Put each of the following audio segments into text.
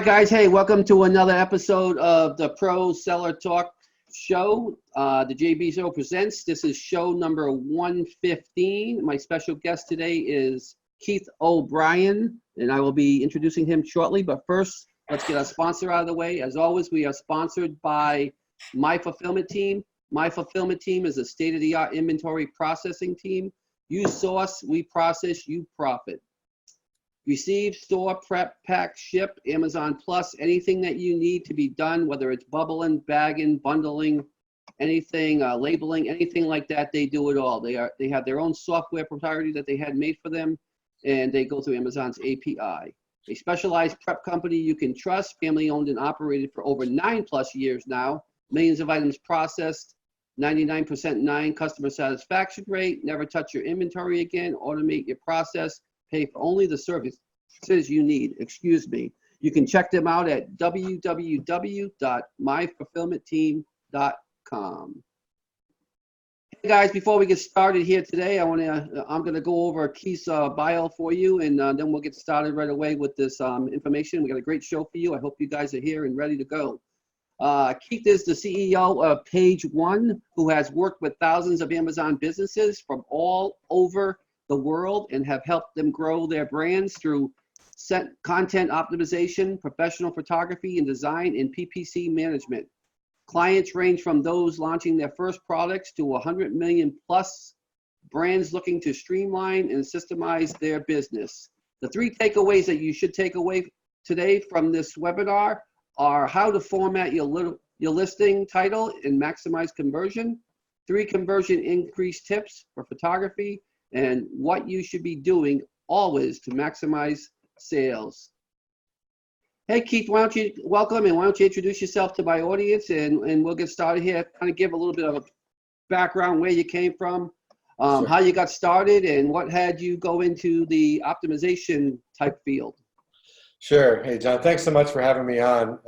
right, guys. Hey, welcome to another episode of the Pro Seller Talk Show. The JB Show presents. This is show number 115. My special guest today is Keith O'Brien, and I will be introducing him shortly. But first, let's get our sponsor out of the way. As always, we are sponsored by My Fulfillment Team. My Fulfillment Team is a state-of-the-art inventory processing team. You source, we process, you profit. Receive, store, prep, pack, ship, Amazon Plus, anything that you need to be done, whether it's bubbling, bagging, bundling, anything, labeling, anything like that, they do it all. They have their own software proprietary that they had made for them, and they go through Amazon's API. A specialized prep company you can trust, family owned and operated for over 9+ years now, millions of items processed, 99% customer satisfaction rate, never touch your inventory again, automate your process, pay for only the services you need. Excuse me. You can check them out at www.myfulfillmentteam.com. Hey guys, before we get started here today, I'm gonna go over Keith's bio for you, and then we'll get started right away with this information. We got a great show for you. I hope you guys are here and ready to go. Keith is the CEO of Page One, who has worked with thousands of Amazon businesses from all over the world and have helped them grow their brands through content optimization, professional photography and design, and PPC management. Clients range from those launching their first products to 100 million plus brands looking to streamline and systemize their business. The 3 takeaways that you should take away today from this webinar are how to format your listing title and maximize conversion, 3 conversion increase tips for photography, and what you should be doing always to maximize sales. Hey Keith, welcome, and why don't you introduce yourself to my audience, and we'll get started here. Kind of give a little bit of a background where you came from, Sure. How you got started, and what had you go into the optimization type field. Sure. Hey, John, thanks so much for having me on.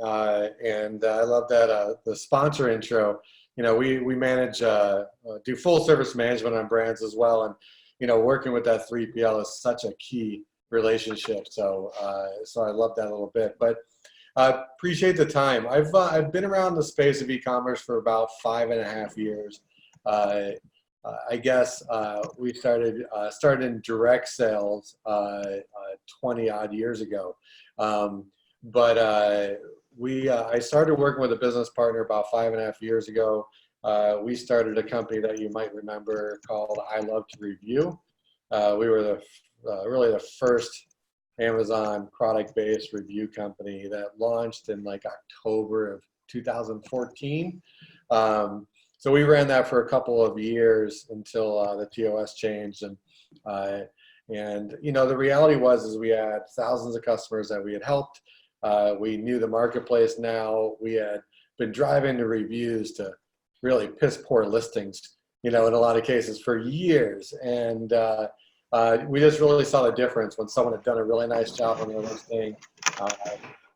And I love that the sponsor intro. You know, we manage, do full service management on brands as well. And, you know, working with that 3PL is such a key relationship. So I love that a little bit. But appreciate the time. I've been around the space of e-commerce for about 5.5 years. I guess we started in direct sales 20 odd years ago. I started working with a business partner about 5.5 years ago. We started a company that you might remember called I Love to Review. We were really the first Amazon product-based review company that launched in like October of 2014. So we ran that for a couple of years until the TOS changed, and you know, the reality is we had thousands of customers that we had helped. We knew the marketplace now. We had been driving the reviews to really piss poor listings, you know, in a lot of cases for years, and we just really saw the difference when someone had done a really nice job on their listing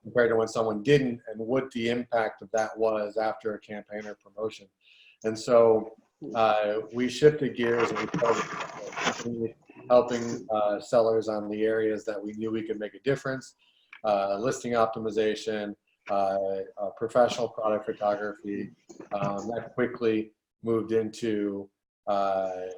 compared to when someone didn't, and what the impact of that was after a campaign or promotion. And so we shifted gears and we started helping sellers on the areas that we knew we could make a difference, listing optimization, professional product photography. That quickly moved into A+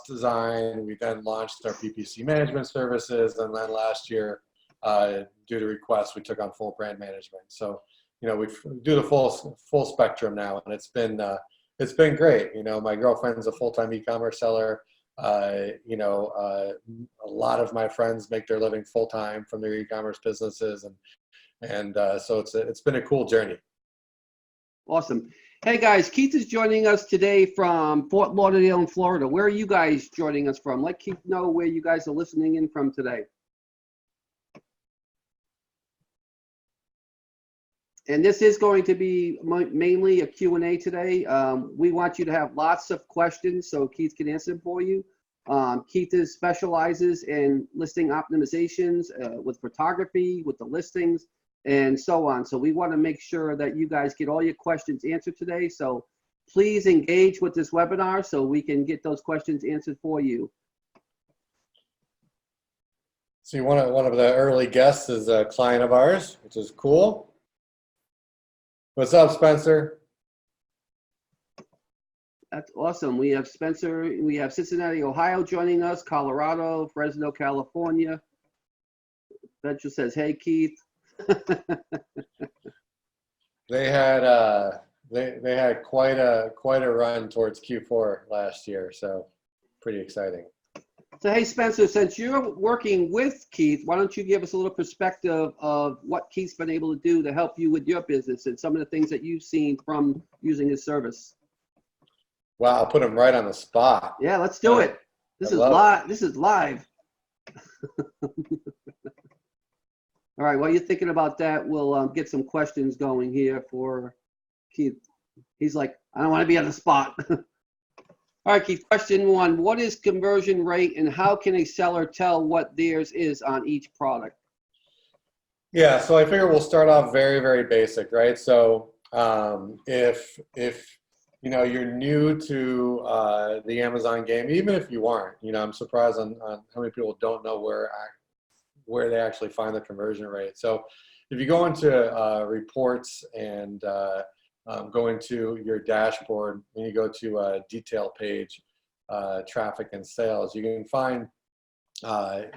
design. We then launched our PPC management services, and then last year, due to requests, we took on full brand management. So, you know, we do the full spectrum now, and it's been great. You know, my girlfriend's a full-time e-commerce seller. You know, a lot of my friends make their living full-time from their e-commerce businesses, and so it's been a cool journey. Awesome. Hey guys, Keith is joining us today from Fort Lauderdale in Florida. Where are you guys joining us from? Let Keith know where you guys are listening in from today. And this is going to be mainly a Q&A today. We want you to have lots of questions so Keith can answer them for you. Keith specializes in listing optimizations with photography, with the listings, and so on. So we want to make sure that you guys get all your questions answered today. So please engage with this webinar so we can get those questions answered for you. See, one of the early guests is a client of ours, which is cool. What's up, Spencer? That's awesome. We have Spencer, we have Cincinnati, Ohio joining us, Colorado, Fresno, California. Spencer says, hey, Keith. They had they had quite a run towards Q4 last year, so pretty exciting. So, hey, Spencer, since you're working with Keith, why don't you give us a little perspective of what Keith's been able to do to help you with your business and some of the things that you've seen from using his service? Wow, I'll put him right on the spot. Yeah, let's do it. This I is love live. This is live. All right, while you're thinking about that, we'll get some questions going here for Keith. He's like, I don't want to be on the spot. All right, Keith, question one. What is conversion rate and how can a seller tell what theirs is on each product? Yeah, so I figure we'll start off very, very basic, right? So if you know you're new to the Amazon game, even if you aren't, you know, I'm surprised on how many people don't know where they actually find the conversion rate. So if you go into reports and go into your dashboard and you go to a detail page, traffic and sales, you can find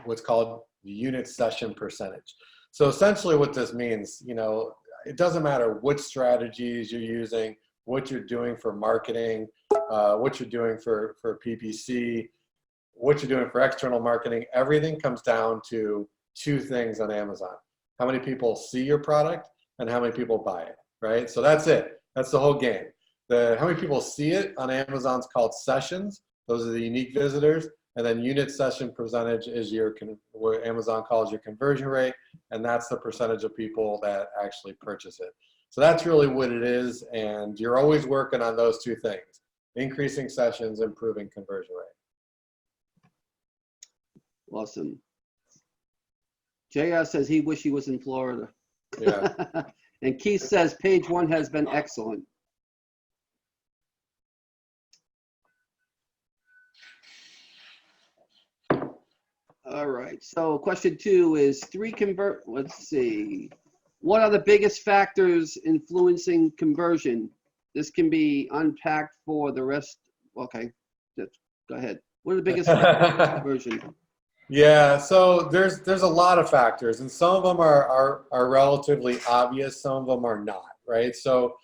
what's called the unit session percentage. So essentially what this means, you know, it doesn't matter what strategies you're using, what you're doing for marketing, what you're doing for PPC, what you're doing for external marketing, everything comes down to two things on Amazon. How many people see your product and how many people buy it, right? So that's it. That's the whole game. How many people see it on Amazon's called sessions. Those are the unique visitors. And then unit session percentage is what Amazon calls your conversion rate. And that's the percentage of people that actually purchase it. So that's really what it is. And you're always working on those two things, increasing sessions, improving conversion rate. Awesome. JR says he wish he was in Florida. Yeah. And Keith says page one has been excellent. All right, so question two is let's see. What are the biggest factors influencing conversion? This can be unpacked for the rest. Okay, go ahead. What are the biggest factors in conversion? Yeah, so there's a lot of factors, and some of them are relatively obvious, some of them are not, right? So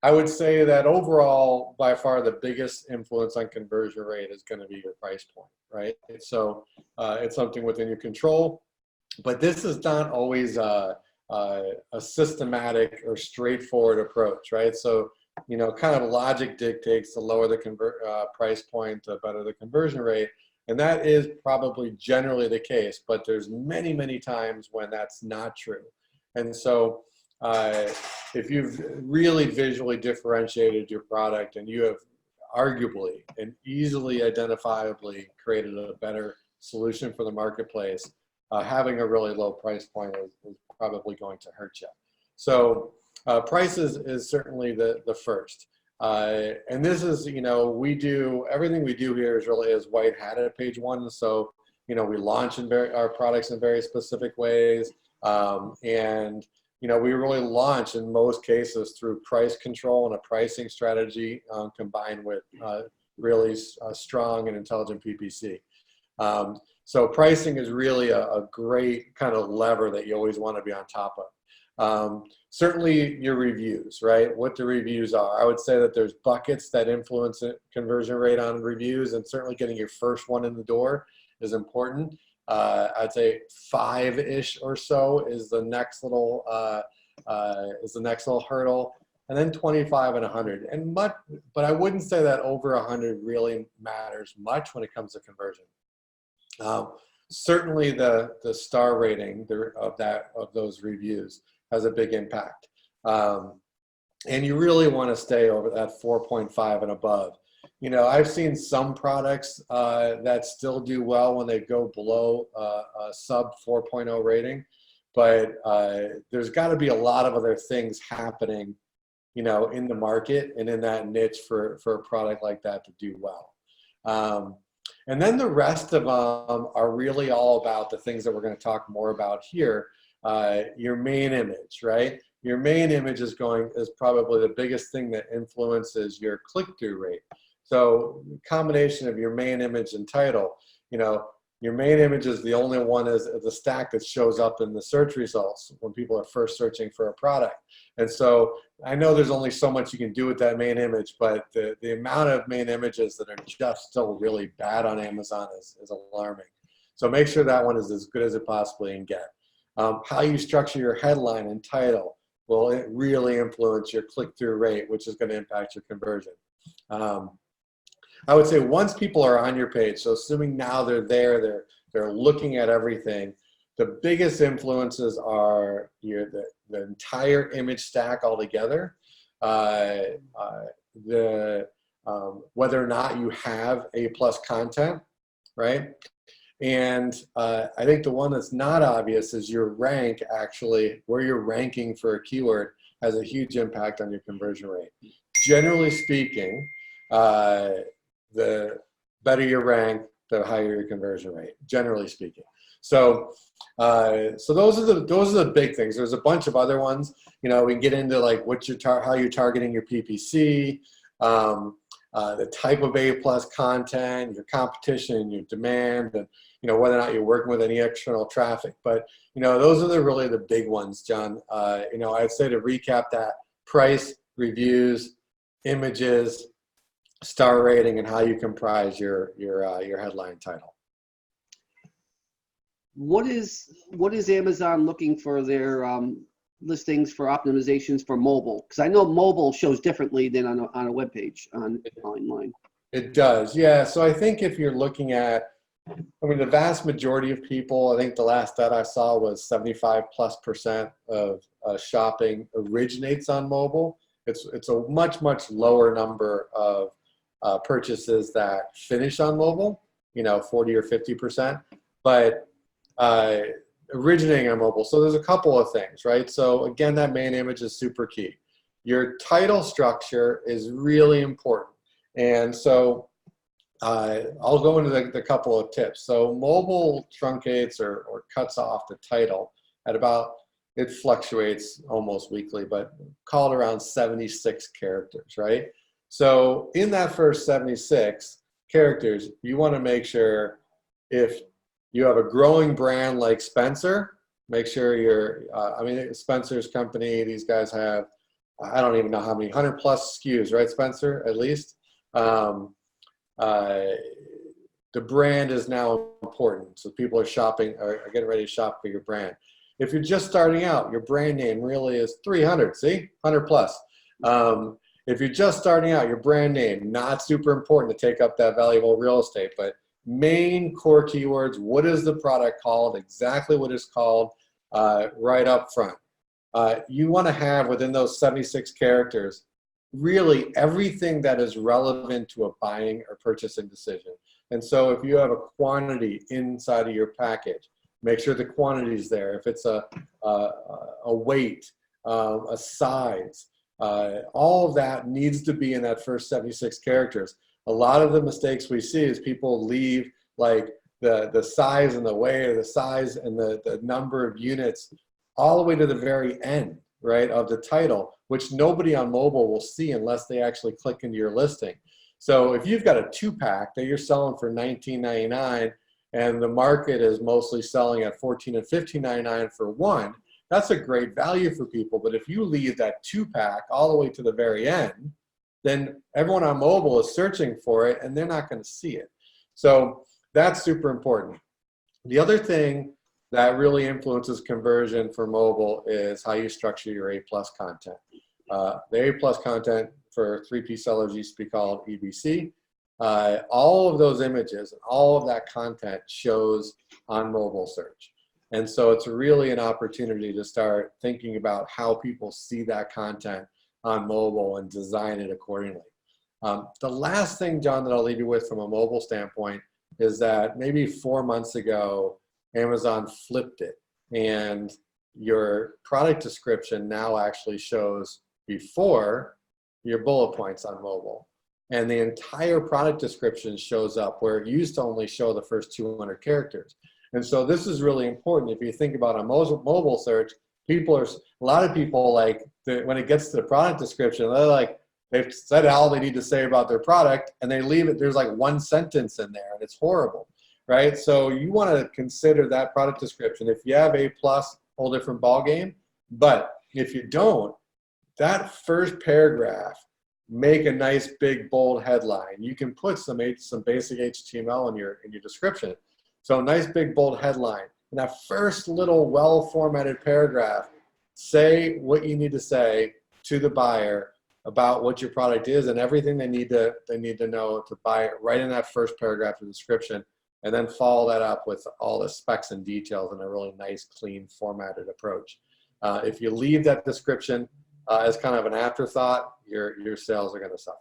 I would say that overall, by far, the biggest influence on conversion rate is going to be your price point, right? So it's something within your control, but this is not always a systematic or straightforward approach, right? So, you know, kind of logic dictates the lower the price point, the better the conversion rate. And that is probably generally the case, but there's many, many times when that's not true. And so if you've really visually differentiated your product and you have arguably and easily identifiably created a better solution for the marketplace, having a really low price point is probably going to hurt you. So price is certainly the first. And this is, you know, everything we do here is white hat at page one. So, you know, we launch our products in very specific ways. And, you know, we really launch in most cases through price control and a pricing strategy combined with really strong and intelligent PPC. So pricing is really a great kind of lever that you always want to be on top of. Certainly your reviews, right? What the reviews are. I would say that there's buckets that influence conversion rate on reviews, and certainly getting your first one in the door is important. I'd say 5-ish or so is the next little hurdle, and then 25 and 100. But I wouldn't say that over 100 really matters much when it comes to conversion. Certainly the star rating of those reviews has a big impact. And you really want to stay over that 4.5 and above. You know, I've seen some products that still do well when they go below a sub 4.0 rating, but there's got to be a lot of other things happening, you know, in the market and in that niche for a product like that to do well. And then the rest of them are really all about the things that we're going to talk more about here. Your main image, right? Your main image is probably the biggest thing that influences your click-through rate. So combination of your main image and title, your main image is the only one is the stack that shows up in the search results when people are first searching for a product. And so I know there's only so much you can do with that main image, but the amount of main images that are just still really bad on Amazon is alarming. So make sure that one is as good as it possibly can get. How you structure your headline and title will really influence your click-through rate, which is going to impact your conversion. I would say once people are on your page, so assuming now they're there, they're looking at everything, the biggest influences are the entire image stack altogether, whether or not you have A+ content, right? And I think the one that's not obvious is your rank, actually, where you're ranking for a keyword has a huge impact on your conversion rate. Generally speaking, the better your rank, the higher your conversion rate, generally speaking. So those are the big things. There's a bunch of other ones. We can get into like how you're targeting your PPC, the type of A+ content, your competition, your demand, and whether or not you're working with any external traffic. But those are really the big ones, John. I'd say to recap that: price, reviews, images, star rating, and how you comprise your headline title. What is Amazon looking for their listings for optimizations for mobile? Because I know mobile shows differently than on a web page online. It does, yeah. So I think if you're looking at, the vast majority of people, I think the last data I saw was 75+% of shopping originates on mobile. It's a much lower number of purchases that finish on mobile, 40 or 50%, but originating on mobile. So there's a couple of things, right? So again, that main image is super key. Your title structure is really important. And so I'll go into the couple of tips. So mobile truncates or cuts off the title at it fluctuates almost weekly, but call it around 76 characters, right? So in that first 76 characters, you want to make sure, if you have a growing brand like Spencer, make sure Spencer's company, these guys have, I don't even know how many, 100+ SKUs, right, Spencer, at least? The brand is now important, so people are getting ready to shop for your brand. If you're just starting out, your brand name really is 300, see, 100+. If you're just starting out, your brand name, not super important to take up that valuable real estate, but main core keywords, what is the product called, exactly what it's called, right up front. You want to have within those 76 characters really everything that is relevant to a buying or purchasing decision. And so if you have a quantity inside of your package, make sure the quantity is there. If it's a weight, a size, all of that needs to be in that first 76 characters. A lot of the mistakes we see is people leave like the size and the weight, or the size and the number of units all the way to the very end, right, of the title, which nobody on mobile will see unless they actually click into your listing. So if you've got a 2-pack that you're selling for $19.99 and the market is mostly selling at $14 and $15.99 for one, that's a great value for people. But if you leave that 2-pack all the way to the very end, then everyone on mobile is searching for it and they're not going to see it. So that's super important. The other thing that really influences conversion for mobile is how you structure your A+ content. The A+ content for 3P sellers used to be called EBC. All of those images and all of that content shows on mobile search. And so it's really an opportunity to start thinking about how people see that content on mobile and design it accordingly. The last thing, John, that I'll leave you with from a mobile standpoint is that maybe 4 months ago, Amazon flipped it, and your product description now actually shows before your bullet points on mobile. and the entire product description shows up where it used to only show the first 200 characters. And so this is really important. If you think about a mobile search, a lot of people like, when it gets to the product description, they're like, they've said all they need to say about their product and they leave it, there's like one sentence in there and it's horrible, right? So you want to consider that product description. If you have A+, whole different ballgame. But if you don't, that first paragraph, make a nice big bold headline. You can put some basic HTML in your description. So nice big bold headline. And that first little well-formatted paragraph, say what you need to say to the buyer about what your product is and everything they need to know to buy it right in that first paragraph of the description, and then follow that up with all the specs and details in a really nice, clean, formatted approach. If you leave that description as kind of an afterthought, your sales are going to suffer.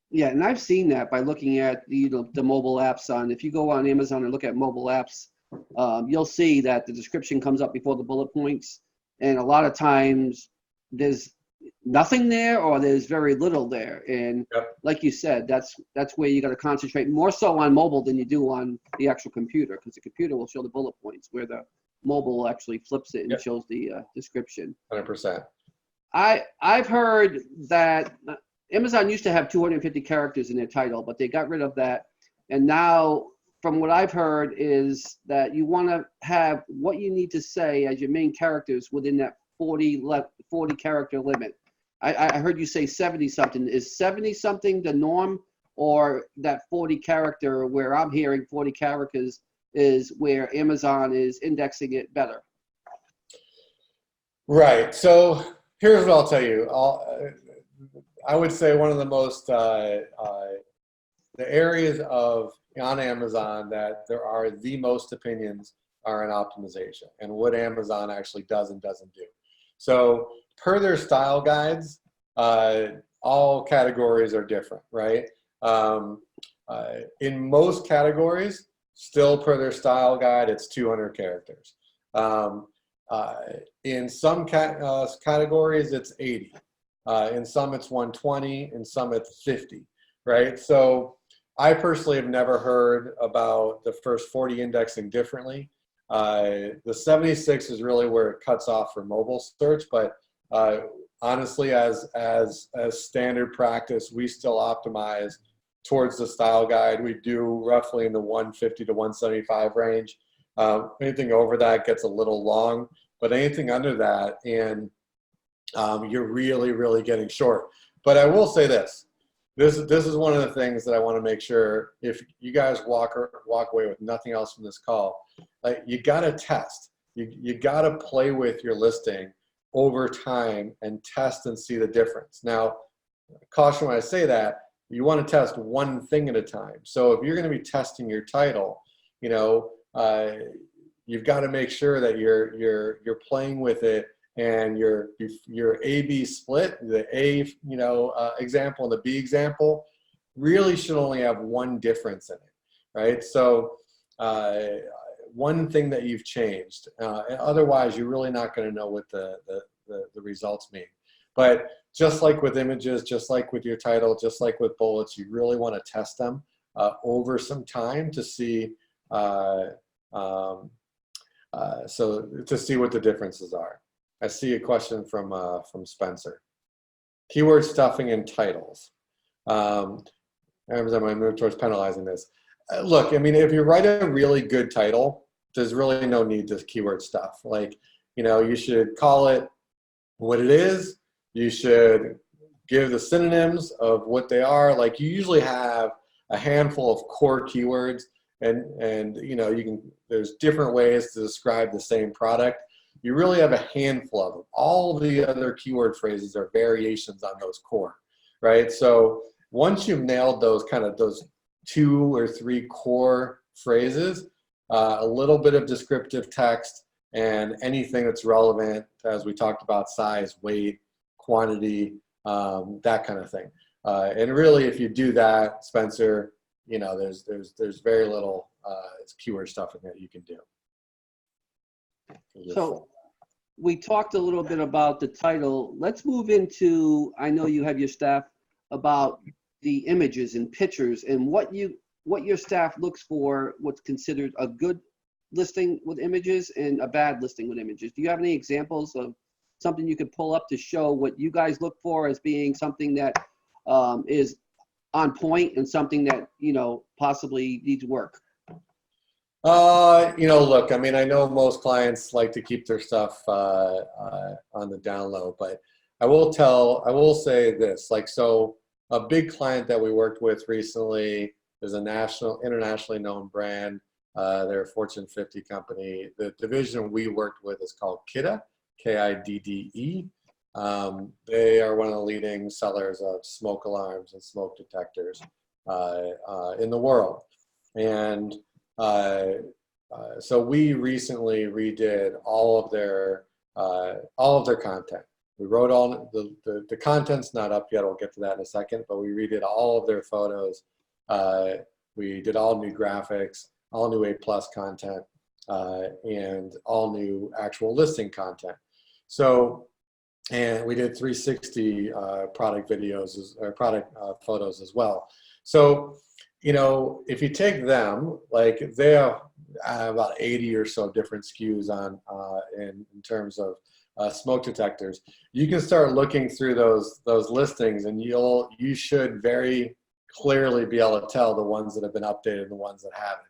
Yeah, and I've seen that by looking at the mobile apps on. If you go on Amazon and look at mobile apps, you'll see that the description comes up before the bullet points, and a lot of times there's nothing there or there's very little there. And like you said, that's where you got to concentrate more so on mobile than you do on the actual computer, because the computer will show the bullet points where the mobile actually flips it and shows the description. 100%. I've heard that Amazon used to have 250 characters in their title, but they got rid of that. And now, from what I've heard, is that you want to have what you need to say as your main characters within that 40 character limit. I heard you say 70 something. Is 70 something the norm, or that 40 character where I'm hearing 40 characters is where Amazon is indexing it better? Right. So here's what I'll tell you. I would say one of the most the areas on Amazon that there are the most opinions are in optimization and what Amazon actually does and doesn't do. So per their style guides, all categories are different, right? In most categories, still per their style guide, it's 200 characters. In some categories, it's 80. In some, it's 120. In some, it's 50, right? So I personally have never heard about the first 40 indexing differently. The 76 is really where it cuts off for mobile search, but honestly, as standard practice, we still optimize towards the style guide. We do roughly in the 150 to 175 range. Anything over that gets a little long, but anything under that, and you're really, really getting short. But I will say this. This is one of the things that I want to make sure, if you guys walk away with nothing else from this call, you got to test. You got to play with your listing over time and test and see the difference. Now, caution when I say that, you want to test one thing at a time. So if you're going to be testing your title, you've got to make sure that you're playing with it, and your A/B split, the A example and the B example, really should only have one difference in it, right? So one thing that you've changed. Otherwise, you're really not going to know what the results mean. But just like with images, just like with your title, just like with bullets, you really want to test them over some time to see to see what the differences are. I see a question from Spencer. Keyword stuffing in titles. Amazon might move towards penalizing this. Look, I mean, if you write a really good title, there's really no need to keyword stuff. You should call it what it is. You should give the synonyms of what they are. Like, you usually have a handful of core keywords, and there's different ways to describe the same product. You really have a handful of them. All the other keyword phrases are variations on those core, right? So once you've nailed those 2 or 3 core phrases, a little bit of descriptive text and anything that's relevant, as we talked about, size, weight, quantity, that kind of thing. And really, if you do that, Spencer, there's very little keyword stuffing that you can do. So we talked a little bit about the title. Let's move into, I know you have your staff, about the images and pictures and what your staff looks for, what's considered a good listing with images and a bad listing with images. Do you have any examples of something you could pull up to show what you guys look for as being something that is on point and something that, you know, possibly needs work? You know, look, I mean, I know most clients like to keep their stuff on the down low, but I will say this, like, so a big client that we worked with recently is a internationally known brand. They're a Fortune 50 company. The division we worked with is called Kidde, K-I-D-D-E. They are one of the leading sellers of smoke alarms and smoke detectors in the world. And so we recently redid all of their content. We wrote all the content's not up yet. I'll get to that in a second, but we redid all of their photos. We did all new graphics, all new A+ content, and all new actual listing content. So, and we did 360 product videos or product photos as well. So, you know, if you take them, like they have about 80 or so different SKUs on in terms of smoke detectors, you can start looking through those listings, and you should very clearly be able to tell the ones that have been updated and the ones that haven't.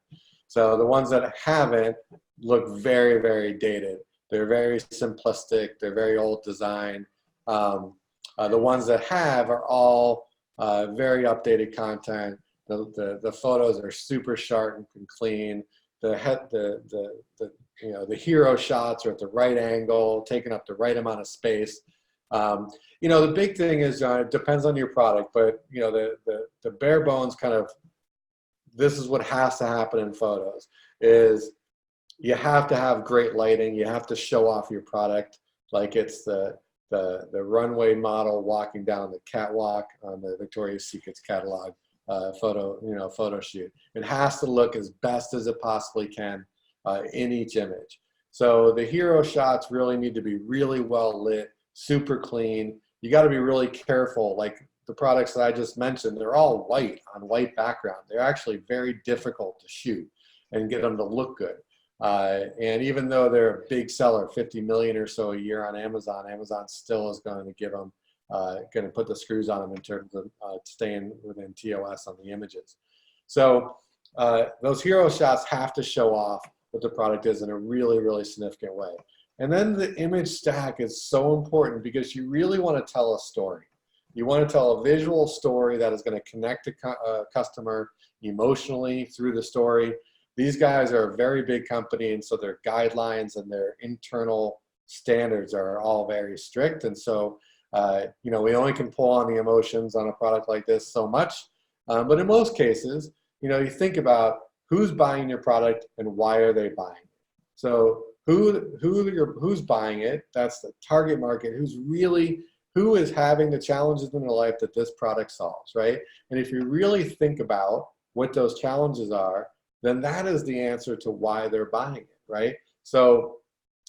So the ones that haven't look very, very dated. They're very simplistic. They're very old design. The ones that have are all very updated content. The photos are super sharp and clean. The you know, the hero shots are at the right angle, taking up the right amount of space. You know, the big thing is, it depends on your product, but you know, the bare bones kind of, this is what has to happen in photos is you have to have great lighting. You have to show off your product like it's the runway model walking down the catwalk on the Victoria's Secret's catalog photo shoot. It has to look as best as it possibly can in each image. So the hero shots really need to be really well lit, super clean. You got to be really careful. Like the products that I just mentioned, they're all white on white background. They're actually very difficult to shoot and get them to look good. And even though they're a big seller, 50 million or so a year on Amazon, Amazon still is going to give them, going to put the screws on them in terms of staying within TOS on the images. So those hero shots have to show off what the product is in a really, really significant way. And then the image stack is so important because you really want to tell a story. You want to tell a visual story that is going to connect a customer emotionally through the story. These guys are a very big company, and so their guidelines and their internal standards are all very strict. And so, you know, we only can pull on the emotions on a product like this so much. But in most cases, you know, you think about who's buying your product and why are they buying it. So who's buying it? That's the target market. Who is having the challenges in their life that this product solves, right? And if you really think about what those challenges are, then that is the answer to why they're buying it, right? So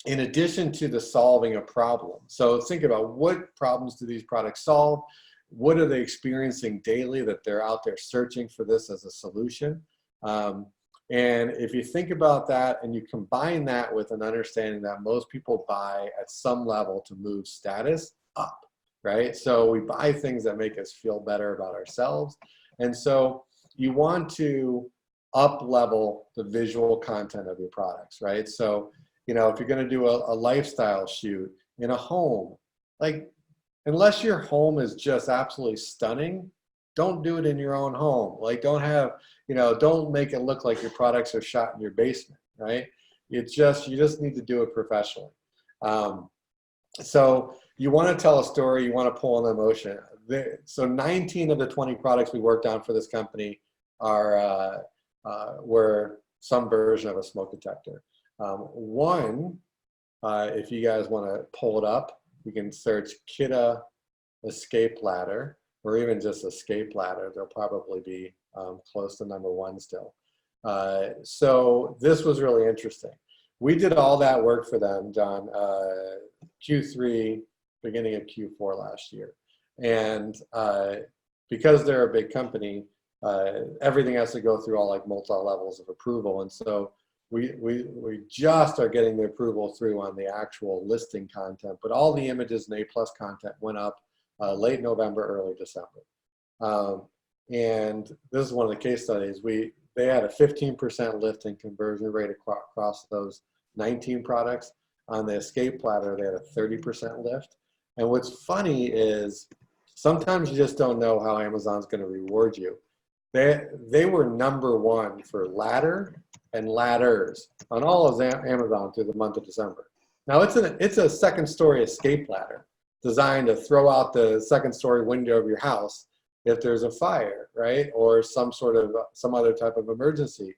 in addition to the solving a problem, so think about what problems do these products solve? What are they experiencing daily that they're out there searching for this as a solution? And if you think about that and you combine that with an understanding that most people buy at some level to move status up, right? So we buy things that make us feel better about ourselves. And so you want to up level the visual content of your products, right? So, you know, if you're going to do a lifestyle shoot in a home, like unless your home is just absolutely stunning, don't do it in your own home. Like don't have, you know, don't make it look like your products are shot in your basement, right? You just need to do it professionally. So you want to tell a story, you want to pull an emotion. So 19 of the 20 products we worked on for this company were some version of a smoke detector. One, if you guys want to pull it up, you can search Kidde escape ladder, or even just escape ladder. They'll probably be close to #1 still. So this was really interesting. We did all that work for them, John, Q3, beginning of Q4 last year. And because they're a big company, everything has to go through all like multi levels of approval. And so we just are getting the approval through on the actual listing content, but all the images and A+ content went up late November, early December. And this is one of the case studies. They had a 15% lift in conversion rate across those 19 products. On the Escape platter, they had a 30% lift. And what's funny is sometimes you just don't know how Amazon's going to reward you. They were #1 for ladder and ladders on all of Amazon through the month of December. Now it's a second story escape ladder designed to throw out the second story window of your house if there's a fire, right? Or some other type of emergency.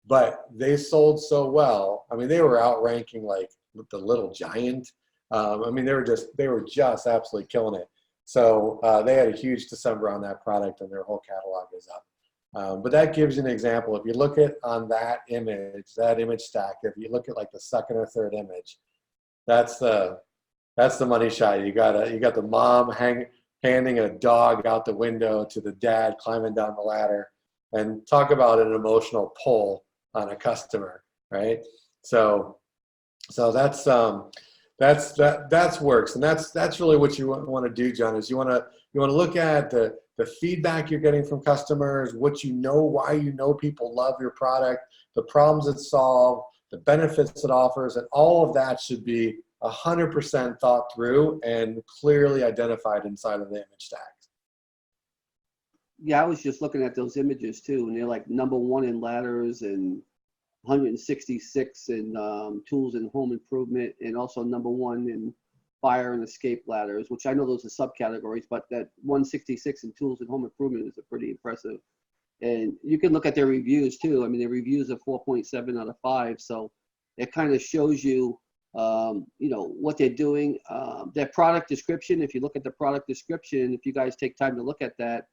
But they sold so well. I mean, they were outranking like the Little Giant. I mean, they were just absolutely killing it. So they had a huge December on that product, and their whole catalog is up. But that gives you an example. If you look at on that image stack, if you look at like the second or third image, that's the money shot. You got the mom handing a dog out the window to the dad climbing down the ladder, and talk about an emotional pull on a customer, right? So that's works, and that's really what you want to do, John. Is you want to look at the feedback you're getting from customers, what you know, why you know people love your product, the problems it solves, the benefits it offers, and all of that should be 100% thought through and clearly identified inside of the image stack. Yeah, I was just looking at those images too, and they're like #1 in ladders and 166 in tools and home improvement, and also #1 in fire and escape ladders, which I know those are subcategories, but that 166 in tools and home improvement is a pretty impressive. And you can look at their reviews too. I mean, their reviews are 4.7 out of 5, so it kind of shows you, what they're doing. Their product description, if you look at the product description, if you guys take time to look at that,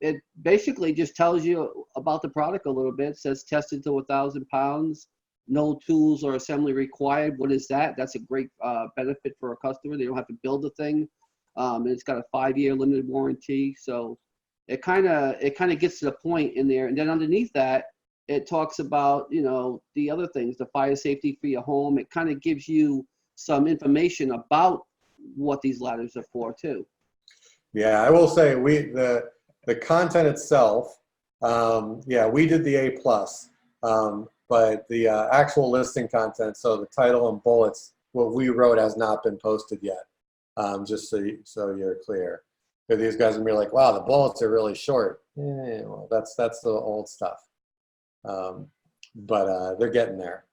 it basically just tells you about the product a little bit. It says tested to 1,000 pounds, no tools or assembly required. What is that? That's a great benefit for a customer. They don't have to build the thing. And it's got a 5-year limited warranty. So it kind of gets to the point in there. And then underneath that, it talks about, the other things, the fire safety for your home. It kind of gives you some information about what these ladders are for too. Yeah, I will say the content itself, we did the A+, but the actual listing content, so the title and bullets, what we wrote has not been posted yet. Just so you're clear. Because these guys will be like, wow, the bullets are really short. Yeah, well, that's the old stuff. But they're getting there.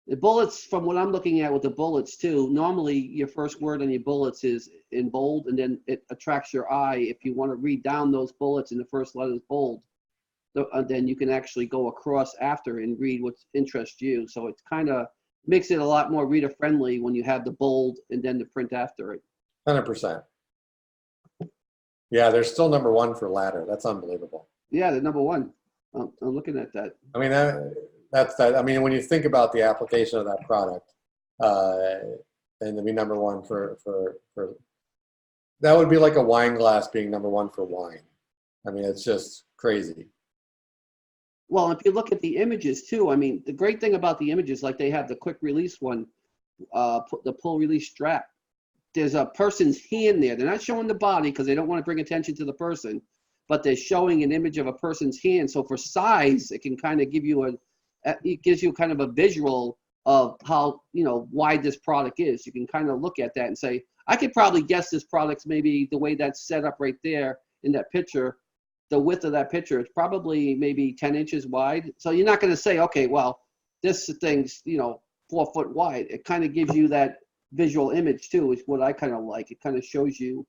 The bullets, from what I'm looking at with the bullets too, normally your first word on your bullets is in bold, and then it attracts your eye. If you want to read down those bullets and the first letter is bold, then you can actually go across after and read what interests you. So it kind of makes it a lot more reader friendly when you have the bold and then the print after it. 100%. Yeah, they're still #1 for ladder. That's unbelievable. Yeah, they're #1. I'm looking at that. I mean, that's that. I mean, when you think about the application of that product, and to be #1 for that would be like a wine glass being #1 for wine. I mean, it's just crazy. Well, if you look at the images too, I mean, the great thing about the images, like they have the quick release one, the pull release strap. There's a person's hand there. They're not showing the body because they don't want to bring attention to the person, but they're showing an image of a person's hand. So for size, it can kind of give you it gives you kind of a visual of how, wide this product is. You can kind of look at that and say, I could probably guess this product's maybe the way that's set up right there in that picture. The width of that picture, it's probably maybe 10 inches wide. So you're not going to say, okay, well, this thing's, 4 foot wide. It kind of gives you that visual image too, is what I kind of like. It kind of shows you,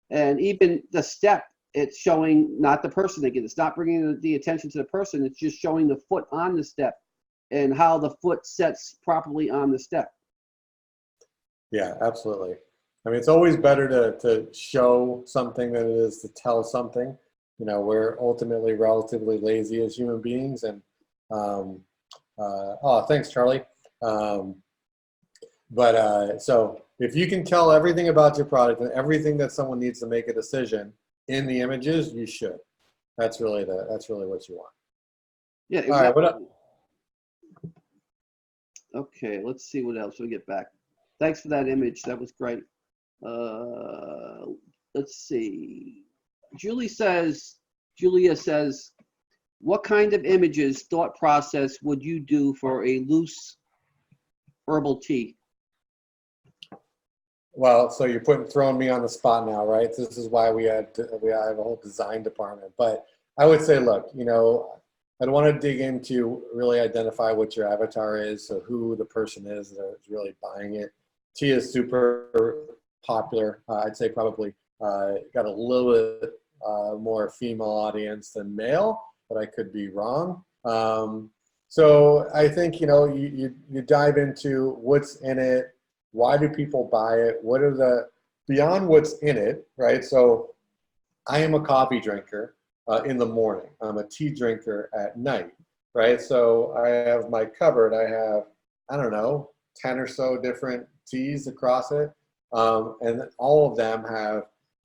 and even the step, it's showing not the person again. It's not bringing the attention to the person. It's just showing the foot on the step and how the foot sets properly on the step. Yeah, absolutely. I mean, it's always better to show something than it is to tell something. We're ultimately relatively lazy as human beings, and thanks, Charlie. So if you can tell everything about your product and everything that someone needs to make a decision, in the images, you should. That's really what you want. Yeah, All right, what up? Okay, let's see what else we get back. Thanks for that image. That was great. Let's see. Julia says, what kind of images, thought process would you do for a loose herbal tea? Well, so you're throwing me on the spot now, right? This is why we have a whole design department. But I would say, look, I'd want to dig into really identify what your avatar is, so who the person is that is really buying it. Tea is super popular. I'd say probably got a little bit more female audience than male, but I could be wrong. So I think you dive into what's in it. Why do people buy it? What are the beyond what's in it, right? So I am a coffee drinker in the morning. I'm a tea drinker at night, right? So I have my cupboard. I have, I don't know, 10 or so different teas across it. And all of them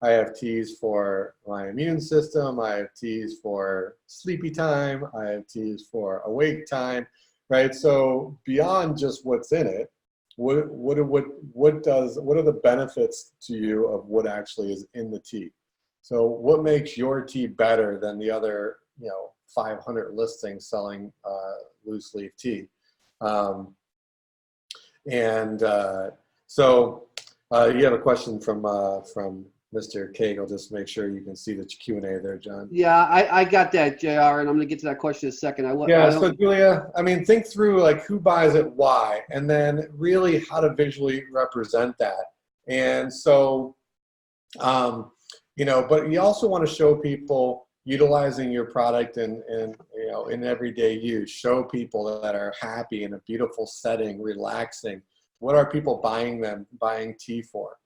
I have teas for my immune system. I have teas for sleepy time. I have teas for awake time, right? So beyond just what's in it, what are the benefits to you of what actually is in the tea? So what makes your tea better than the other, 500 listings selling loose leaf tea? So you have a question from Mr. Kegel. Just make sure you can see the Q&A there, John. Yeah, I got that, JR, and I'm going to get to that question in a second. So Julia, think through like who buys it, why, and then really how to visually represent that. And so, but you also want to show people utilizing your product in everyday use. Show people that are happy in a beautiful setting, relaxing. What are people buying tea for?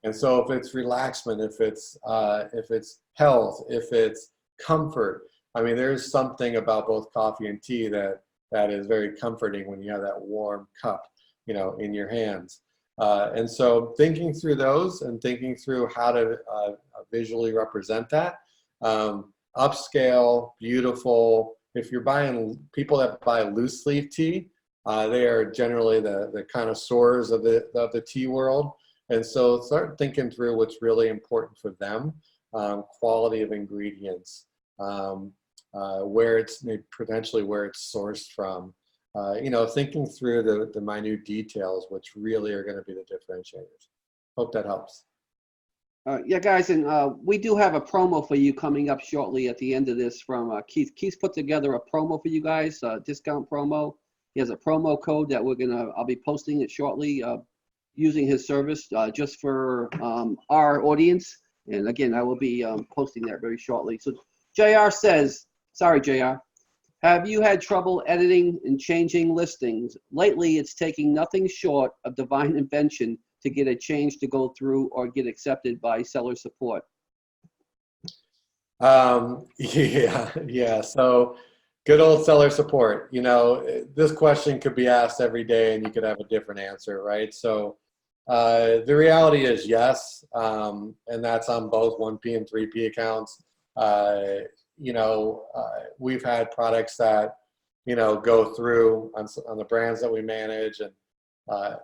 And so if it's relaxment, if it's health, if it's comfort, there's something about both coffee and tea that is very comforting when you have that warm cup, in your hands. And so thinking through those and thinking through how to visually represent that, upscale, beautiful. If you're buying, people that buy loose leaf tea, they are generally the connoisseurs of the tea world. And so start thinking through what's really important for them, quality of ingredients, where it's potentially where it's sourced from, thinking through the minute details, which really are going to be the differentiators. Hope that helps. Yeah, guys, and we do have a promo for you coming up shortly at the end of this from Keith. Keith's put together a promo for you guys, discount promo. He has a promo code that I'll be posting it shortly. Using his service just for our audience. And again, I will be posting that very shortly. So JR says, sorry, JR, have you had trouble editing and changing listings? Lately, it's taking nothing short of divine invention to get a change to go through or get accepted by seller support. Yeah. So good old seller support. This question could be asked every day and you could have a different answer, right? So the reality is yes, and that's on both 1P and 3P accounts. We've had products that, go through on the brands that we manage, and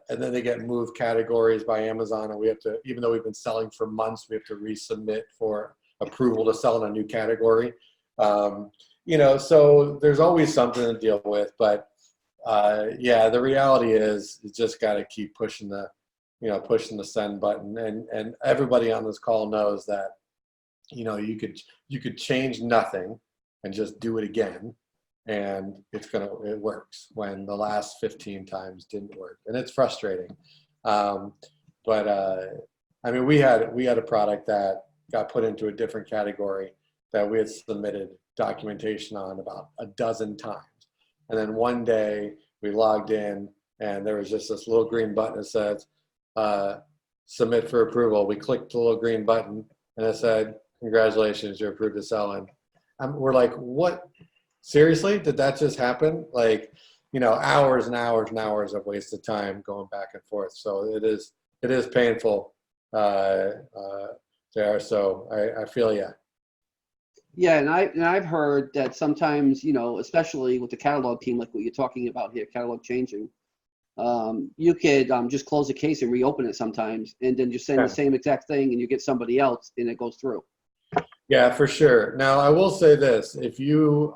then they get moved categories by Amazon, and we have to, even though we've been selling for months, we have to resubmit for approval to sell in a new category. So there's always something to deal with, but the reality is you just got to keep pushing the send button, and everybody on this call knows that, you could change nothing and just do it again, and it works when the last 15 times didn't work, and it's frustrating. We had a product that got put into a different category that we had submitted documentation on about a dozen times, and then one day we logged in and there was just this little green button that said submit for approval. We clicked the little green button and it said, congratulations, you're approved to sell. And we're like, what? Seriously? Did that just happen? Hours and hours and hours of wasted time going back and forth. So it is painful to there. So I feel you. Yeah, and I've heard that sometimes, you know, especially with the catalog team, like what you're talking about here, catalog changing, you could just close the case and reopen it sometimes, and then just send the Yeah. same exact thing, and you get somebody else, and it goes through. Yeah, for sure. Now, I will say this: if you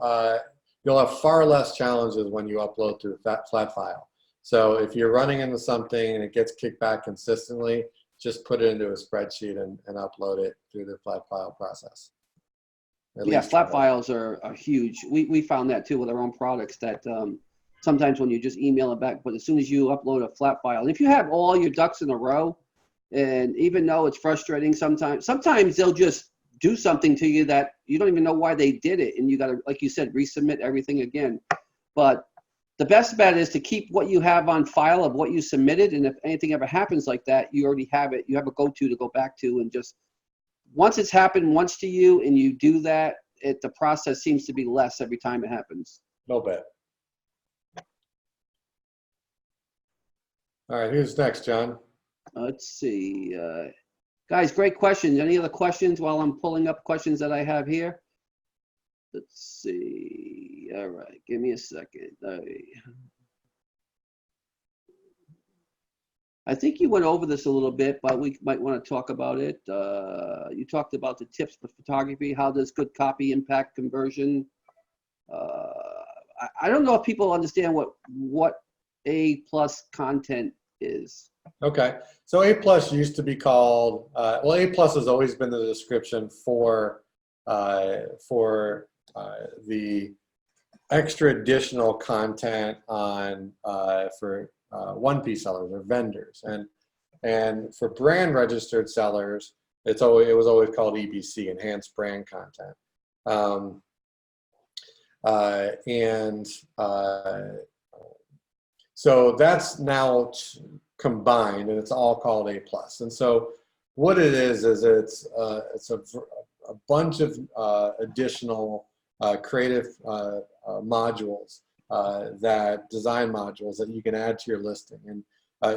you'll have far less challenges when you upload through flat file. So if you're running into something and it gets kicked back consistently, just put it into a spreadsheet and upload it through the flat file process. At Yeah, least try flat it. files are huge. We found that too with our own products that sometimes when you just email it back, but as soon as you upload a flat file, and if you have all your ducks in a row, and even though it's frustrating sometimes they'll just do something to you that you don't even know why they did it, and you got to, like you said, resubmit everything again. But the best bet is to keep what you have on file of what you submitted, and if anything ever happens like that, you already have it. You have a go-to go back to, and just once it's happened once to you and you do that, the process seems to be less every time it happens. No bet. All right, who's next, John? Let's see. Guys, great questions. Any other questions while I'm pulling up questions that I have here? Let's see. All right, give me a second. I think you went over this a little bit, but we might want to talk about it. You talked about the tips for photography. How does good copy impact conversion? I don't know if people understand what A+ content is. Okay, so A+ used to be called, well, A+ has always been the description for the extra additional content on for 1P sellers or vendors, and for brand registered sellers, it was always called EBC, enhanced brand content. So that's now combined, and it's all called A+. And so what it is it's a bunch of additional creative modules, design modules that you can add to your listing. And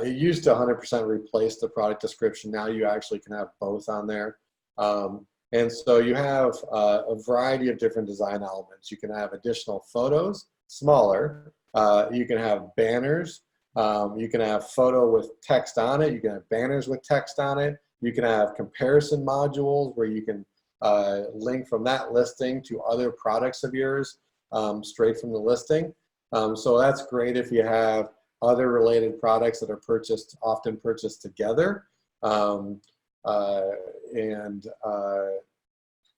it used to 100% replace the product description. Now you actually can have both on there. And so you have a variety of different design elements. You can have additional photos, smaller. You can have banners. You can have photo with text on it. You can have banners with text on it. You can have comparison modules where you can link from that listing to other products of yours straight from the listing. So that's great if you have other related products that are often purchased together.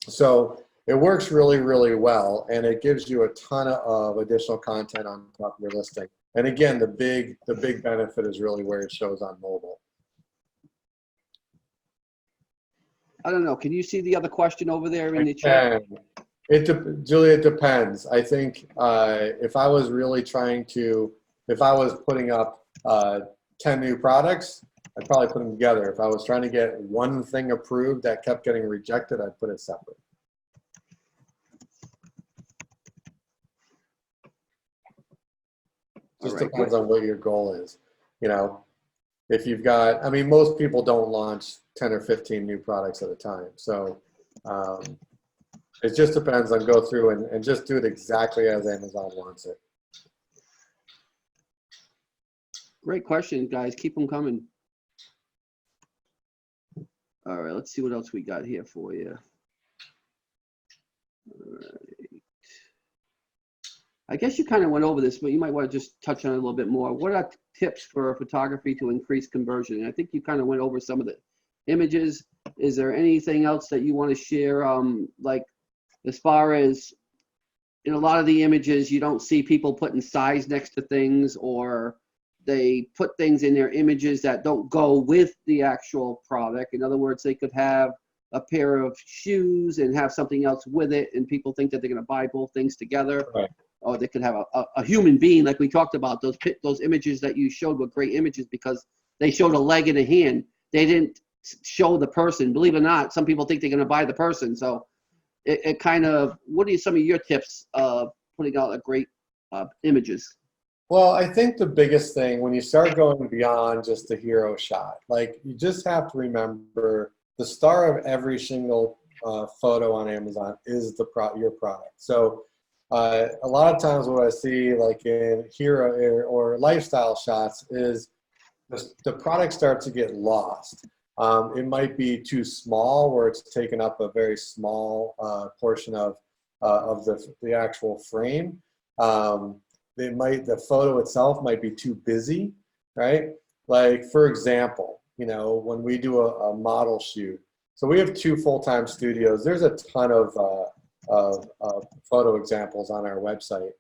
So it works really, really well, and it gives you a ton of additional content on top of your listing. And again, the big benefit is really where it shows on mobile. I don't know. Can you see the other question over there in the chat? Julia, it depends. I think if I was putting up 10 new products, I'd probably put them together. If I was trying to get one thing approved that kept getting rejected, I'd put it separate. Just depends on what your goal is. You know, if you've got, I mean, most people don't launch 10 or 15 new products at a time. So it just depends on go through and just do it exactly as Amazon wants it. Great question, guys. Keep them coming. All right, let's see what else we got here for you. All right. I guess you kind of went over this, but you might want to just touch on it a little bit more. What are tips for photography to increase conversion? And I think you kind of went over some of the images. Is there anything else that you want to share? Like as far as in a lot of the images, you don't see people putting size next to things, or they put things in their images that don't go with the actual product. In other words, they could have a pair of shoes and have something else with it, and people think that they're going to buy both things together. Right. Or they could have a human being, like we talked about. Those images that you showed were great images because they showed a leg and a hand. They didn't show the person. Believe it or not, some people think they're going to buy the person. So it kind of, what are some of your tips of putting out a great images? Well, I think the biggest thing when you start going beyond just the hero shot, like you just have to remember the star of every single photo on Amazon is your product. So a lot of times what I see like in hero or lifestyle shots is the product starts to get lost. It might be too small where it's taken up a very small portion of the actual frame. The photo itself might be too busy, right? Like for example, when we do a model shoot, so we have 2 full-time studios. There's a ton of photo examples on our website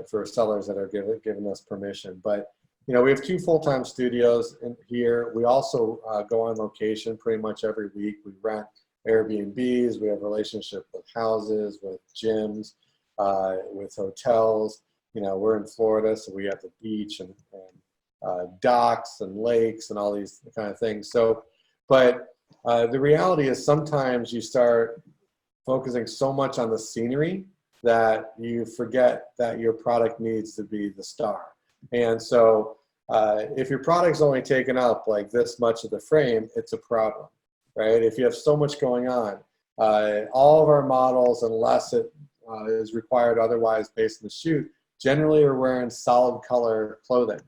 for sellers that are giving us permission. But we have 2 full-time studios in here. We also go on location pretty much every week. We rent Airbnbs. We have relationship with houses, with gyms, with hotels. We're in Florida, so we have the beach and docks and lakes and all these kind of things. So, but the reality is sometimes you start focusing so much on the scenery that you forget that your product needs to be the star. And so if your product's only taken up like this much of the frame, it's a problem, right? If you have so much going on, all of our models, unless it is required otherwise based on the shoot, generally are wearing solid color clothing.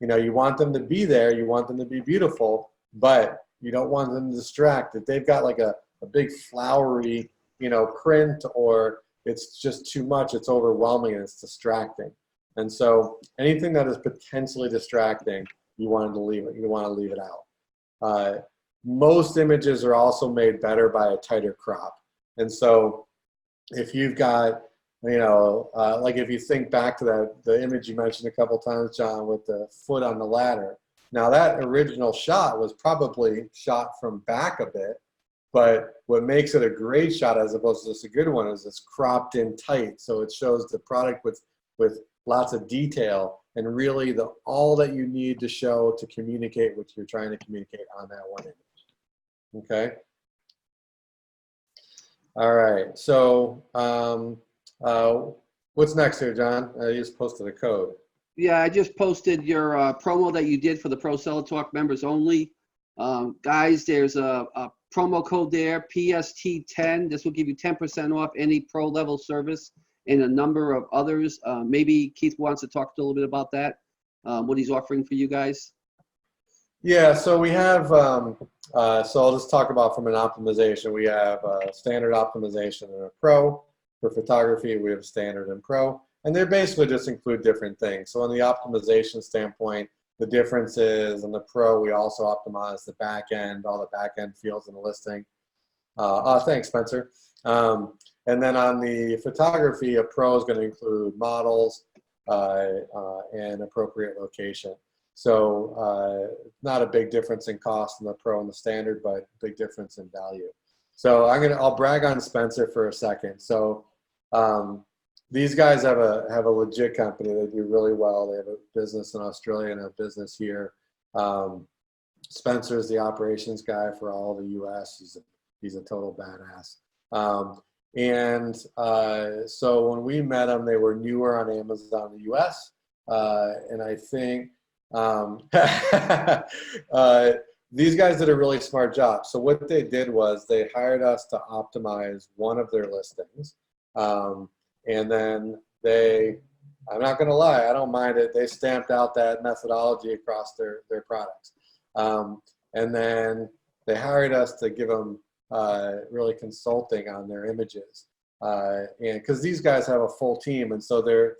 You want them to be there, you want them to be beautiful, but you don't want them to distract. If they've got like a big flowery, print, or it's just too much, it's overwhelming and it's distracting. And so anything that is potentially distracting, you want to leave it out. Most images are also made better by a tighter crop. And so if you've got, like if you think back to the image you mentioned a couple times, John, with the foot on the ladder. Now that original shot was probably shot from back a bit, but what makes it a great shot as opposed to just a good one is it's cropped in tight. So it shows the product with lots of detail and really all that you need to show to communicate what you're trying to communicate on that one image. Okay. All right. So what's next here, John? You just posted a code. Yeah, I just posted your promo that you did for the Pro Seller Talk members only. Guys, there's a promo code there, PST10. This will give you 10% off any pro level service and a number of others. Maybe Keith wants to talk a little bit about that, what he's offering for you guys. Yeah, so we have, so I'll just talk about from an optimization. We have standard optimization and a pro. For photography, we have standard and pro. And they basically just include different things. So on the optimization standpoint, the difference is in the pro, we also optimize the back end, all the back end fields in the listing. Thanks, Spencer. And then on the photography, a pro is going to include models and appropriate location. So not a big difference in cost in the pro and the standard, but big difference in value. So I'll brag on Spencer for a second. So these guys have a legit company. They do really well. They have a business in Australia and a business here. Spencer's the operations guy for all the U.S. He's a total badass. So when we met them, they were newer on Amazon in the U.S. And I think these guys did a really smart job. So what they did was they hired us to optimize one of their listings. And then I'm not going to lie, I don't mind it. They stamped out that methodology across their products. And then they hired us to give them really consulting on their images. And because these guys have a full team, and so their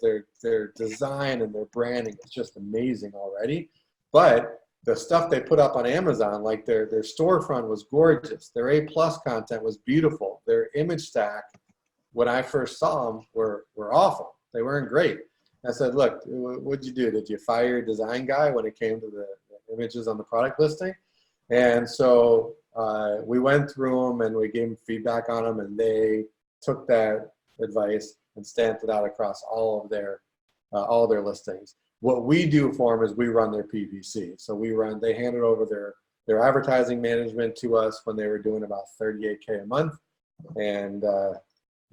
design and their branding is just amazing already. But the stuff they put up on Amazon, like their storefront was gorgeous. Their A+ content was beautiful. Their image stack, when I first saw them, were awful. They weren't great. I said, look, what'd you do? Did you fire your design guy when it came to the images on the product listing? And so we went through them and we gave them feedback on them, and they took that advice and stamped it out across all of their listings. What we do for them is we run their PPC. So they handed over their advertising management to us when they were doing about $38K a month, and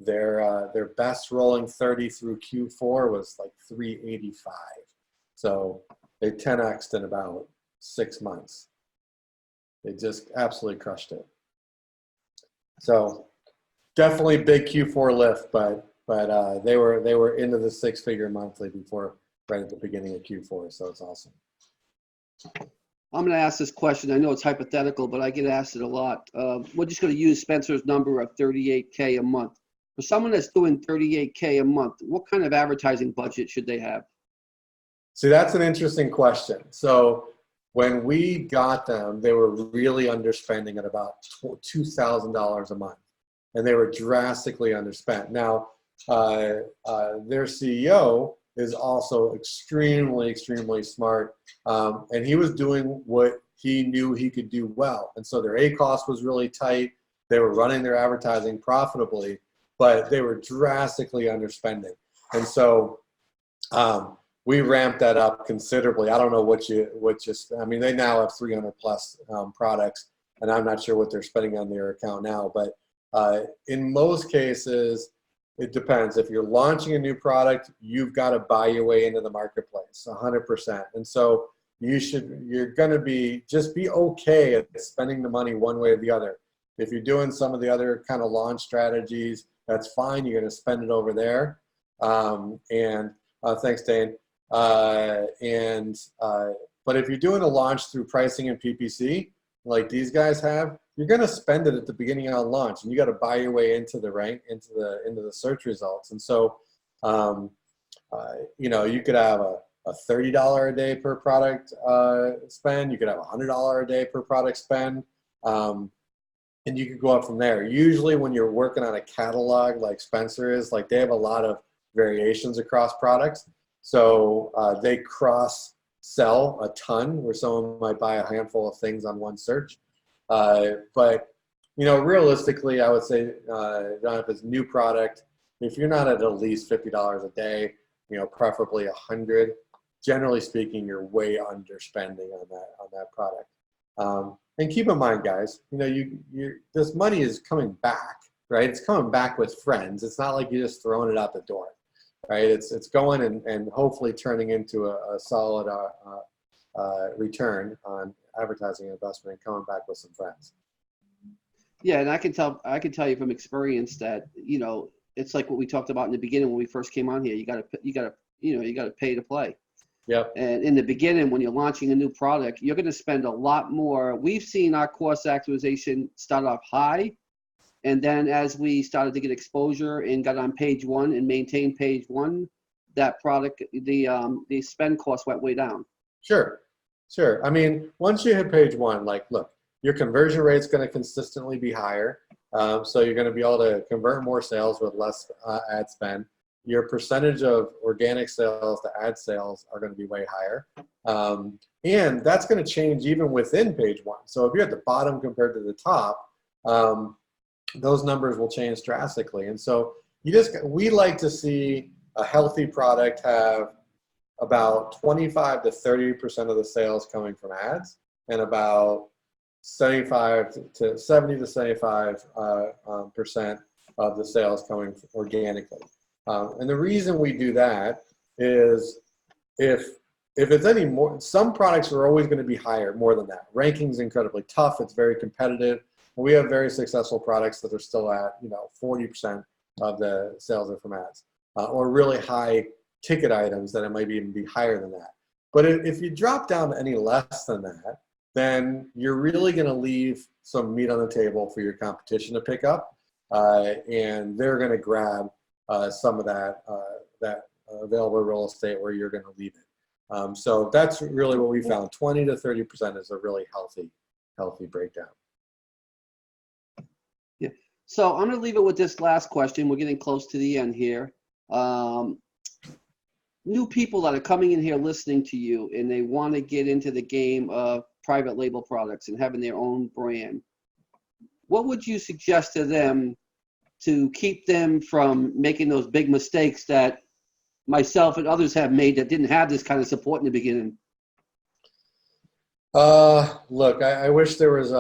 their best rolling 30 through Q4 was like 385. So they 10x'd in about 6 months. They just absolutely crushed it. So definitely big Q4 lift, but they were into the six-figure monthly before, right at the beginning of Q4. So it's awesome. I'm going to ask this question. I know it's hypothetical, but I get asked it a lot. We're just going to use Spencer's number of 38K a month. For someone that's doing 38K a month, what kind of advertising budget should they have? See, that's an interesting question. So when we got them, they were really underspending at about $2,000 a month, and they were drastically underspent. Now, their CEO is also extremely, extremely smart, and he was doing what he knew he could do well. And so their ACoS was really tight. They were running their advertising profitably, but they were drastically underspending. And so we ramped that up considerably. I don't know I mean, they now have 300 plus products, and I'm not sure what they're spending on their account now, but in most cases, it depends. If you're launching a new product, you've got to buy your way into the marketplace 100%. And so you're going to just be okay at spending the money one way or the other. If you're doing some of the other kind of launch strategies, that's fine. You're going to spend it over there. Thanks, Dane. But if you're doing a launch through pricing and PPC, like these guys have, you're going to spend it at the beginning of launch, and you got to buy your way into the rank, into the search results. And so, you could have a $30 a day per product spend. You could have $100 a day per product spend, and you could go up from there. Usually, when you're working on a catalog like Spencer is, like they have a lot of variations across products, so they cross sell a ton, where someone might buy a handful of things on one search. But realistically, I would say, John, if it's a new product, if you're not at least $50 a day, preferably $100, generally speaking, you're way underspending on that product. And keep in mind, guys, this money is coming back, right? It's coming back with friends. It's not like you're just throwing it out the door, right? It's going and hopefully turning into a solid return on advertising investment and coming back with some friends. Yeah, and I can tell you from experience that it's like what we talked about in the beginning when we first came on here. You got to pay to play. Yep. And in the beginning, when you're launching a new product, you're going to spend a lot more. We've seen our cost acquisition start off high, and then as we started to get exposure and got on page one and maintained page one, that product, the spend cost went way down. Sure. I mean, once you hit page one, look, your conversion rate is going to consistently be higher. So you're going to be able to convert more sales with less ad spend. Your percentage of organic sales to ad sales are going to be way higher. And that's going to change even within page one. So if you're at the bottom compared to the top, those numbers will change drastically. And so we like to see a healthy product have about 25 to 30% of the sales coming from ads, and about 70 to 75% of the sales coming organically. And the reason we do that is if it's any more, some products are always going to be higher, more than that. Ranking's incredibly tough. It's very competitive. And we have very successful products that are still at 40% of the sales are from ads, or really high ticket items that it might even be higher than that. But if you drop down any less than that, then you're really going to leave some meat on the table for your competition to pick up, and they're going to grab some of that available real estate where you're going to leave it. So that's really what we found. 20 to 30% is a really healthy breakdown. Yeah. So I'm going to leave it with this last question. We're getting close to the end here. New people that are coming in here listening to you and they want to get into the game of private label products and having their own brand, what would you suggest to them to keep them from making those big mistakes that myself and others have made that didn't have this kind of support in the beginning? Look, I wish there was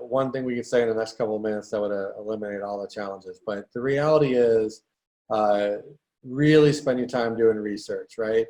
one thing we could say in the next couple of minutes that would eliminate all the challenges. But the reality is really spend your time doing research, right?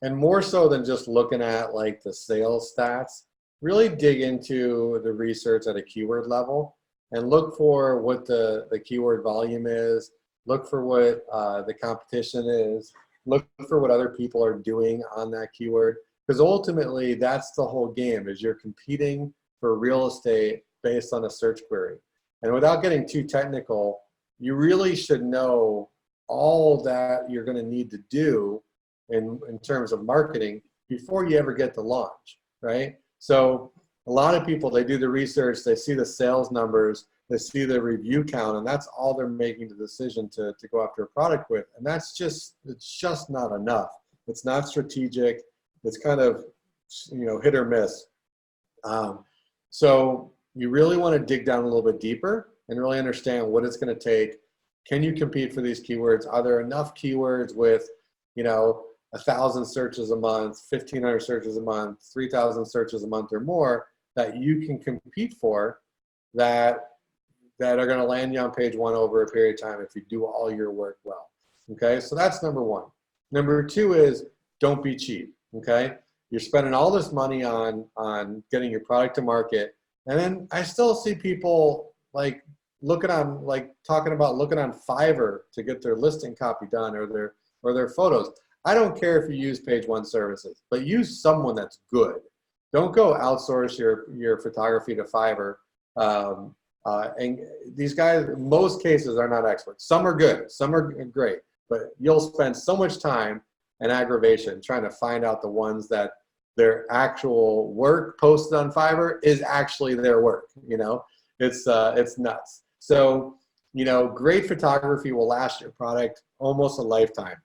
And more so than just looking at the sales stats, really dig into the research at a keyword level and look for what the keyword volume is, look for what the competition is, look for what other people are doing on that keyword. Because ultimately, that's the whole game, is you're competing for real estate based on a search query. And without getting too technical, you really should know all that you're going to need to do in terms of marketing before you ever get to launch, right? So a lot of people, they do the research, they see the sales numbers, they see the review count, and that's all they're making the decision to go after a product with. And that's just, it's just not enough. It's not strategic. It's kind of, hit or miss. So you really want to dig down a little bit deeper and really understand what it's going to take. Can you compete for these keywords? Are there enough keywords with, 1,000 searches a month, 1,500 searches a month, 3,000 searches a month or more that you can compete for that are going to land you on page one over a period of time if you do all your work well? Okay, so that's number one. Number two is don't be cheap. Okay, you're spending all this money on getting your product to market, and then I still see people talking about looking on Fiverr to get their listing copy done or their photos. I don't care if you use page one services, but use someone that's good. Don't go outsource your photography to Fiverr. And these guys, in most cases, are not experts. Some are good, some are great, but you'll spend so much time and aggravation trying to find out the ones that their actual work posted on Fiverr is actually their work. It's nuts. So, great photography will last your product almost a lifetime.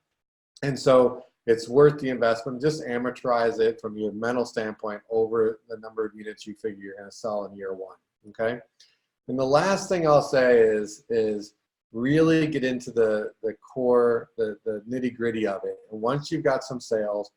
And so it's worth the investment. Just amortize it from your mental standpoint over the number of units you figure you're going to sell in year one. Okay. And the last thing I'll say is really get into the core, the nitty gritty of it. And once you've got some sales,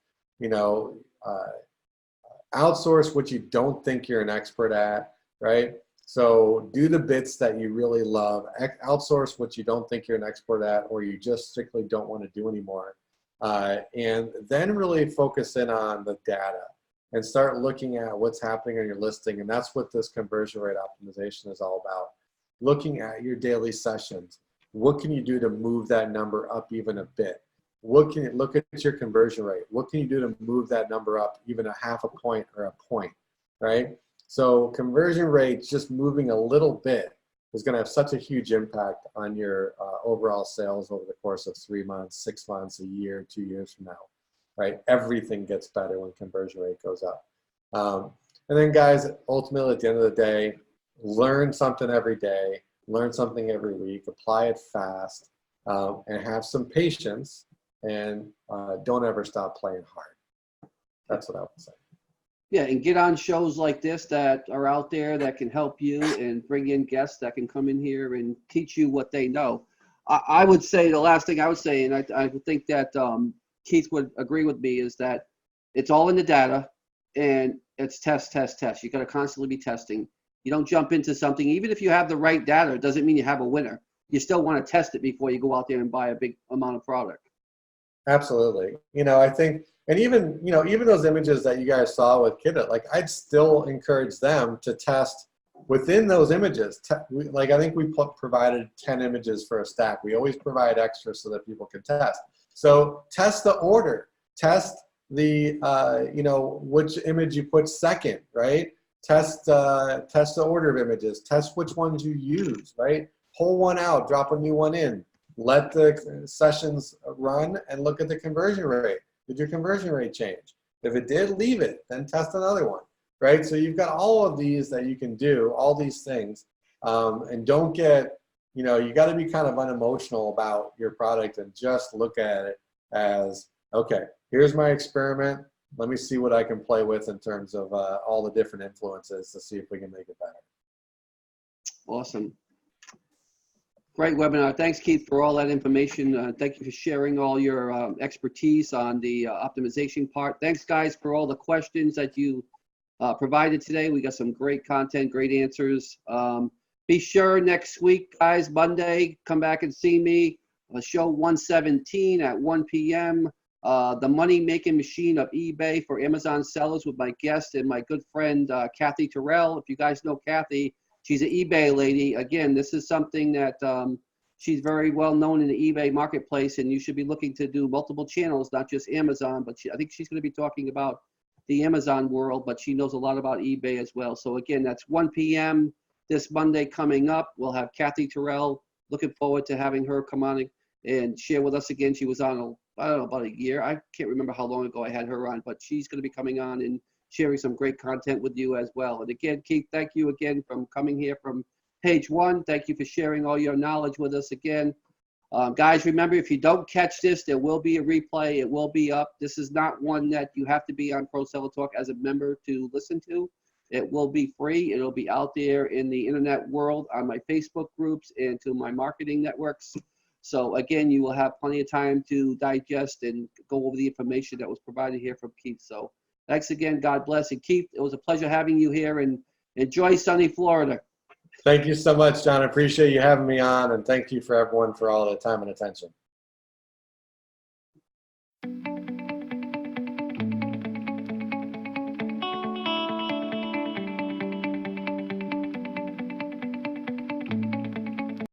outsource what you don't think you're an expert at, right? So do the bits that you really love, outsource what you don't think you're an expert at, or you just strictly don't want to do anymore. And then really focus in on the data and start looking at what's happening on your listing. And that's what this conversion rate optimization is all about. Looking at your daily sessions. What can you do to move that number up even a bit? Look at your conversion rate. What can you do to move that number up even a half a point or a point, right? So conversion rate, just moving a little bit, is going to have such a huge impact on your overall sales over the course of 3 months, 6 months, a year, 2 years from now, right? Everything gets better when conversion rate goes up. And then guys, ultimately at the end of the day, learn something every day, learn something every week, apply it fast, and have some patience, and don't ever stop playing hard. That's what I would say. Yeah, and get on shows like this that are out there that can help you, and bring in guests that can come in here and teach you what they know. I would say the last thing I would say, and I would think that Keith would agree with me, is that it's all in the data, and it's test, test, test. You got to constantly be testing. You don't jump into something, even if you have the right data, it doesn't mean you have a winner. You still want to test it before you go out there and buy a big amount of product. Absolutely. I think, and even those images that you guys saw with Kidda, I'd still encourage them to test within those images. I think we provided 10 images for a stack. We always provide extras so that people can test. So test the order, test the, which image you put second, right? Test the order of images, test which ones you use, right? Pull one out, drop a new one in. Let the sessions run and look at the conversion rate. Did your conversion rate change? If it did, leave it, then test another one, right? So you've got all of these that you can do, all these things, and don't get, you got to be kind of unemotional about your product and just look at it as, okay, here's my experiment. Let me see what I can play with in terms of all the different influences to see if we can make it better. Awesome. Great webinar. Thanks, Keith, for all that information. Thank you for sharing all your expertise on the optimization part. Thanks, guys, for all the questions that you provided today. We got some great content, great answers. Be sure next week, guys, Monday, come back and see me. Show 117 at 1 p.m. The money-making machine of eBay for Amazon sellers with my guest and my good friend, Kathy Terrell. If you guys know Kathy, she's an eBay lady. Again, this is something that she's very well known in the eBay marketplace, and you should be looking to do multiple channels, not just Amazon, but I think she's going to be talking about the Amazon world, but she knows a lot about eBay as well. So again, that's 1 p.m. this Monday coming up. We'll have Kathy Terrell. Looking forward to having her come on and share with us again. She was on, I don't know, about a year. I can't remember how long ago I had her on, but she's going to be coming on and sharing some great content with you as well. And again, Keith, thank you again from coming here from Page One. Thank you for sharing all your knowledge with us again. Guys, remember, if you don't catch this, there will be a replay. It will be up. This is not one that you have to be on Pro Seller Talk as a member to listen to. It will be free. It'll be out there in the internet world on my Facebook groups and to my marketing networks. So again, you will have plenty of time to digest and go over the information that was provided here from Keith. So thanks again. God bless. And Keith, it was a pleasure having you here, and enjoy sunny Florida. Thank you so much, John. I appreciate you having me on, and thank you for everyone for all the time and attention.